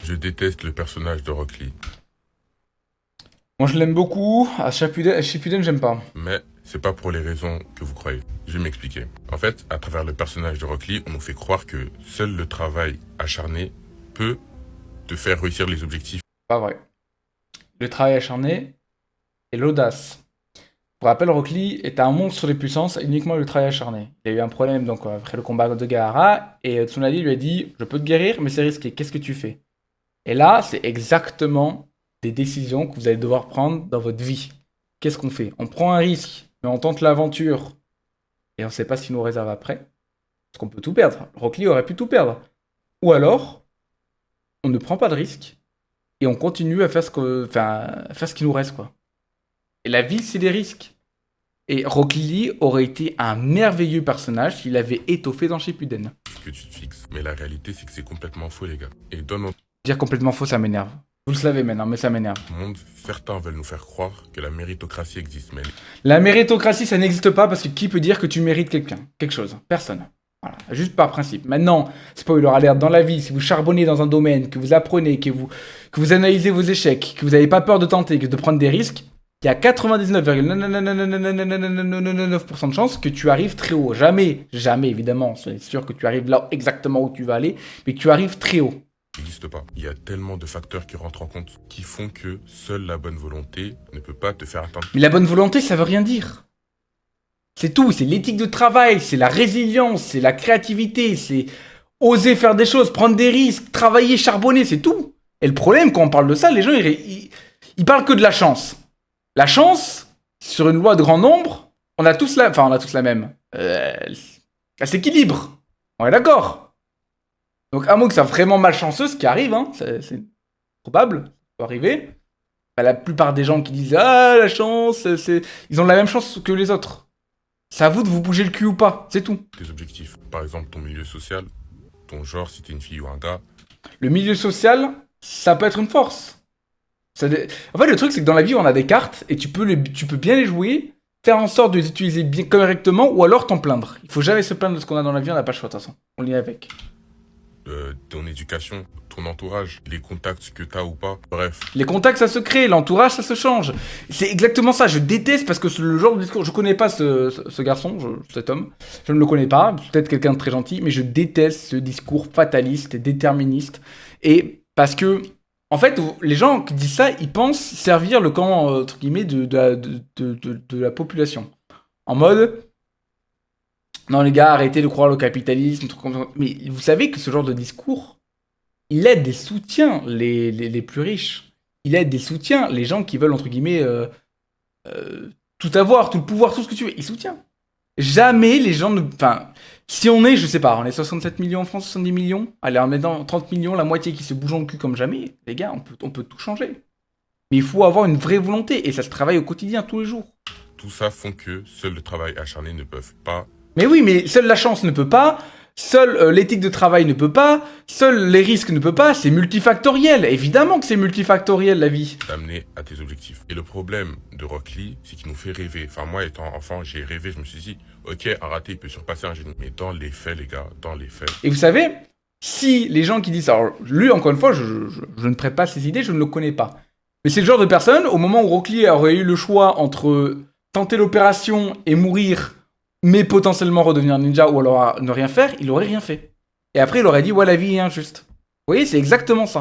Je déteste le personnage de Rock Lee. Moi, je l'aime beaucoup. À Shippuden, j'aime pas. Mais c'est pas pour les raisons que vous croyez. Je vais m'expliquer. En fait, à travers le personnage de Rock Lee, on nous fait croire que seul le travail acharné peut te faire réussir les objectifs. Pas vrai. Le travail acharné et l'audace. Pour rappel, Rock Lee est un monstre des puissances, uniquement le travail acharné. Il a eu un problème donc après le combat de Gaara, et Tsunade lui a dit « Je peux te guérir, mais c'est risqué, qu'est-ce que tu fais ?» Et là, c'est exactement des décisions que vous allez devoir prendre dans votre vie. Qu'est-ce qu'on fait? On prend un risque, mais on tente l'aventure, et on ne sait pas ce qu'il nous réserve après. Parce qu'on peut tout perdre. Rock Lee aurait pu tout perdre. Ou alors, on ne prend pas de risque, et on continue à faire à faire ce qui nous reste, quoi. Et la vie, c'est des risques. Et Rock Lee aurait été un merveilleux personnage s'il avait étoffé dans Shippuden. Que tu te fixes. Mais la réalité, c'est que c'est complètement faux, les gars. Et dans notre Dire complètement faux, ça m'énerve. Vous le savez maintenant, mais ça m'énerve. monde, certains veulent nous faire croire que la méritocratie existe. Mais La méritocratie, ça n'existe pas parce que qui peut dire que tu mérites quelque chose? Personne. Voilà, juste par principe. Maintenant, spoiler alert, dans la vie, si vous charbonnez dans un domaine, que vous apprenez, que vous analysez vos échecs, que vous n'avez pas peur de tenter, de prendre des risques, il y a 99,9% de chances que tu arrives très haut. Jamais, évidemment, c'est sûr que tu arrives là exactement où tu vas aller, mais que tu arrives très haut. ça n'existe pas. Il y a tellement de facteurs qui rentrent en compte qui font que seule la bonne volonté ne peut pas te faire atteindre. Mais la bonne volonté, ça veut rien dire. C'est tout, c'est l'éthique de travail, c'est la résilience, c'est la créativité, c'est oser faire des choses, prendre des risques, travailler, charbonner, c'est tout. Et le problème, quand on parle de ça, les gens, ils parlent que de la chance. La chance, sur une loi de grand nombre, on a tous la même. Elle s'équilibre. On est d'accord. Donc, un mot que c'est vraiment malchanceux, ce qui arrive, hein, c'est probable, ça peut arriver. Bah, la plupart des gens qui disent ah, la chance, ils ont la même chance que les autres. C'est à vous de vous bouger le cul ou pas, c'est tout. Tes objectifs. Par exemple, ton milieu social, ton genre, si t'es une fille ou un gars. Le milieu social, ça peut être une force. En fait, le truc, c'est que dans la vie, on a des cartes et tu peux bien les jouer, faire en sorte de les utiliser bien correctement ou alors t'en plaindre. Il faut jamais se plaindre de ce qu'on a dans la vie, on n'a pas le choix de toute façon. On l'est avec. Ton éducation, ton entourage, les contacts que t'as ou pas. Bref, Les contacts, ça se crée, l'entourage, ça se change. C'est exactement ça, je déteste parce que c'est le genre de discours. Je connais pas ce garçon, cet homme. Je ne le connais pas, peut-être quelqu'un de très gentil, mais je déteste ce discours fataliste et déterministe. Et parce que, en fait, les gens qui disent ça, ils pensent servir le camp, entre guillemets, de la population. En mode, non les gars, arrêtez de croire au capitalisme, truc comme ça. Mais vous savez que ce genre de discours, il aide et soutient les plus riches. Il aide et soutient les gens qui veulent, entre guillemets, tout avoir, tout le pouvoir, tout ce que tu veux. Il soutient. Jamais les gens ne... Enfin, si on est, je sais pas, on est 67 millions en France, 70 millions. Allez, en mettant 30 millions, la moitié qui se bouge en le cul comme jamais. Les gars, on peut tout changer. Mais il faut avoir une vraie volonté. Et ça se travaille au quotidien, tous les jours. tout ça font que seul le travail acharné ne peuvent pas Mais oui, mais seule la chance ne peut pas, seule l'éthique de travail ne peut pas, seuls les risques ne peut pas, c'est multifactoriel. Évidemment que c'est multifactoriel la vie. t'amener à tes objectifs. Et le problème de Rock Lee, c'est qu'il nous fait rêver. Enfin, moi, étant enfant, j'ai rêvé, je me suis dit, ok, un raté, il peut surpasser un génie. Mais dans les faits, les gars, dans les faits. Et vous savez, si les gens qui disent... Alors, lui, encore une fois, je ne prête pas ses idées, je ne le connais pas. Mais c'est le genre de personne, au moment où Rock Lee aurait eu le choix entre tenter l'opération et mourir, mais potentiellement redevenir ninja, ou alors ne rien faire, il aurait rien fait. Et après, il aurait dit, ouais, la vie est injuste. Vous voyez, c'est exactement ça.